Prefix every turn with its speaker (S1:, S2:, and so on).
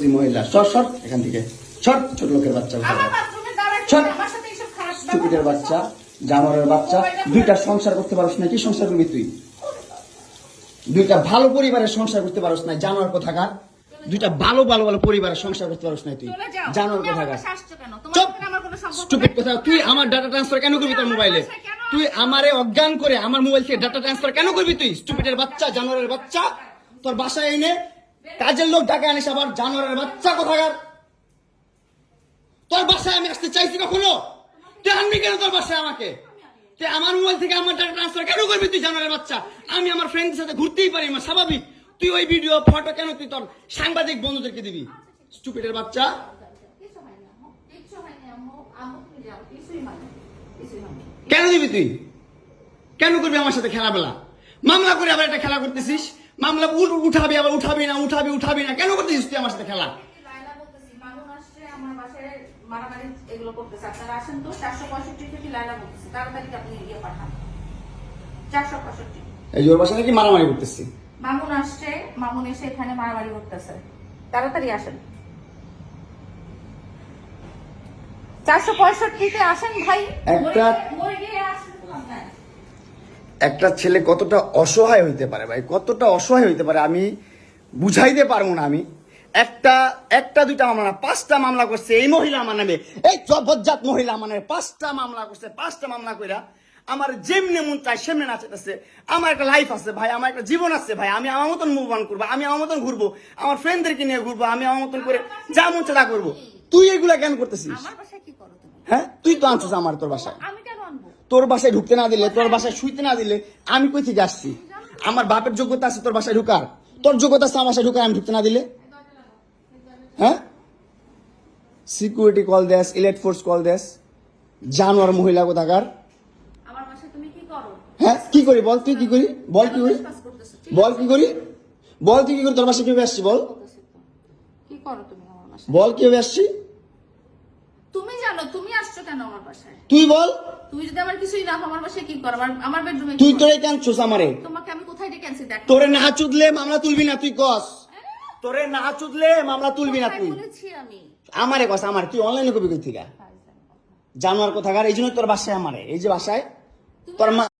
S1: ফর্জি মহিলা। সর সর এখান থেকে, সর। ছোট লোকের বাচ্চা, স্টুপিডের বাচ্চা, জানোয়ারের বাচ্চা। দুইটা সংসার করতে পারছ না, কি সংসার করবি তুই? দুইটা ভালো পরিবারের সংসার করতে পারছ না, জানোয়ার কোথাকার। দুইটা ভালো ভালো ভালো পরিবারের সংসার করতে পারছ না তুই, জানোয়ার কোথাকার। স্টুপিড কোথা। তুই আমার ডাটা ট্রান্সফার কেন করবি তোর মোবাইলে? তুই আমারে অজ্ঞান করে আমার মোবাইল থেকে ডাটা ট্রান্সফার কেন করবি তুই? স্টুপিডের বাচ্চা, জানোয়ারের বাচ্চা। তোর বাসায় এনে কাজের লোক ডাকা আনিস আবার, জানোয়ারের বাচ্চা কোথাকার। তোর বাসায় আমি আসতে চাইছি কখনো? তুই আনবি কেন তোর বাসায় আমাকে? তুই আমার মোবাইল থেকে আমার ডাটা ট্রান্সফার কেন করবি তুই, জানোয়ারের বাচ্চা? আমি আমার ফ্রেন্ডের সাথে ঘুরতেই পারি, আমার স্বাভাবিক। তুই ওই ভিডিও ফটো কেন তুই তোর সাংবাদিক বন্ধুদেরকে দিবি? স্টুপিডের বাচ্চা। কেন দিবি তুই? কেন করবি আমার সাথে খেলাবেলা? মামলা করে আবার একটা খেলা করতেছিস। মামলা উঠাবি আবার উঠাবি না, উঠাবি না, কেন করতেছিস তুই আমার সাথে খেলা? এই ওর বাসা নাকি মারামারি করতেছি।
S2: মামুন আসছে, মামুন এসে এখানে মারামারি করতেছে। তাড়াতাড়ি আসেন, 465-তে আসেন ভাই।
S1: একটা ছেলে কতটা অসহায় হইতে পারে ভাই, কতটা অসহায় হইতে পারে আমি বুঝাইতে পারবো না। আমি একটা দুইটা মামলা না, 5টা মামলা করছে এই মহিলা আমার নামে। এই জবজ্জাত মহিলা আমার নামে 5টা মামলা করছে। 5টা মামলা কইরা আমার যেমনি মন চায় সেমনি নাচাইতেছে। আমার একটা লাইফ আছে ভাই, আমার একটা জীবন আছে ভাই। আমি আমার মতন মুভ অন করবো, আমি আমার মতন ঘুরবো, আমার ফ্রেন্ডদেরকে নিয়ে ঘুরবো, আমি আমার মতন করে যা মন চায় তা করবো। তুই এগুলা কেন করতেছিস? হ্যাঁ, তুই তো আনছিস আমার তোর বাসায়। তোর বাসায় ঢুকতে না দিলে, তোর বাসায় শুইতে না দিলে আমি কই থেকে আসছি? আমার বাপের যোগ্যতা আছে তোর বাসায় ঢুকার? তোর যোগ্যতা আছে আমার বাসায় ঢুকার, আমি ঢুকতে না দিলে? হ্যাঁ, সিকিউরিটি কল দেস, ইলেট ফোর্স কল দেস, জানোয়ার মহিলা কোথাকার। হ্যাঁ, কি করি বল? তুই কি করি বল? কি করি বল? কি করি বল? তুই কি করি? তোর বাসায় কিভাবে আসছি বল? বল কিভাবে আসছি?
S2: তুমি জানো তুমি আসছো কেন আমার বাসায়?
S1: তুই বল।
S2: তুমি যদি আমার কিছুই না আমার বাসায় কি করো? আমার বেডরুমে
S1: তুই তোরে কেন ছুস আমারে?
S2: তোমাকে আমি কোথায় ডেকে আনছি দেখ।
S1: তোরে না চুদলে মামলা তুলবি না তুই কস? তোরে না চুদলে মামলা তুলবি না তুই?
S2: বলেছি আমি।
S1: আমারে কস, আমার তুই অনলাইনে কবি কই থেকে? জানোয়ার কোথাকার। এই জন্য তোর বাসায় আমারে, এই যে বাসায় তোর মা